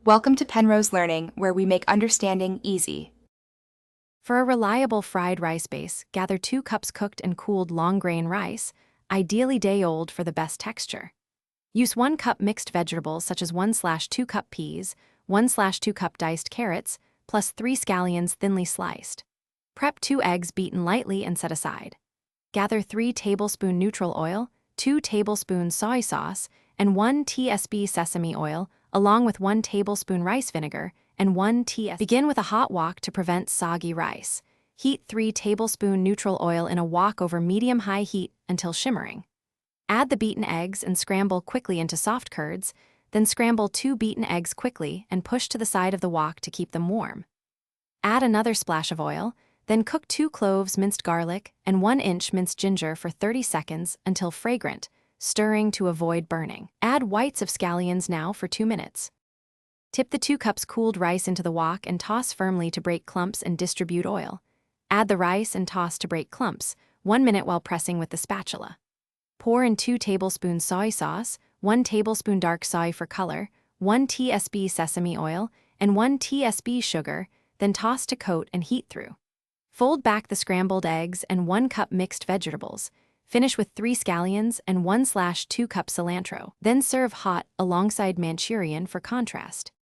Welcome to Penrose Learning, where we make understanding easy. For a reliable fried rice base, gather 2 cups cooked and cooled long-grain rice, ideally day-old for the best texture. Use 1 cup mixed vegetables such as 1/2 cup peas, 1/2 cup diced carrots, plus 3 scallions thinly sliced. Prep 2 eggs beaten lightly and set aside. Gather 3 tablespoon neutral oil, 2 tablespoons soy sauce, and 1 tsp sesame oil, along with 1 tablespoon rice vinegar and 1 tsp. Begin with a hot wok to prevent soggy rice. Heat 3 tablespoon neutral oil in a wok over medium-high heat until shimmering. Add the beaten eggs and scramble quickly into soft curds, then scramble 2 beaten eggs quickly and push to the side of the wok to keep them warm. Add another splash of oil, then cook 2 cloves minced garlic and 1-inch minced ginger for 30 seconds until fragrant, stirring to avoid burning. Add whites of scallions now for 2 minutes. Tip the 2 cups cooled rice into the wok and toss firmly to break clumps and distribute oil. Add the rice and toss to break clumps, 1 minute while pressing with the spatula. Pour in 2 tablespoons soy sauce, 1 tablespoon dark soy for color, 1 tsp sesame oil, and 1 tsp sugar, then toss to coat and heat through. Fold back the scrambled eggs and 1 cup mixed vegetables. Finish with 3 scallions and 1/2 cup cilantro. Then serve hot alongside Manchurian for contrast.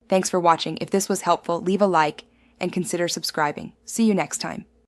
Thanks for watching. If this was helpful, leave a like and consider subscribing. See you next time.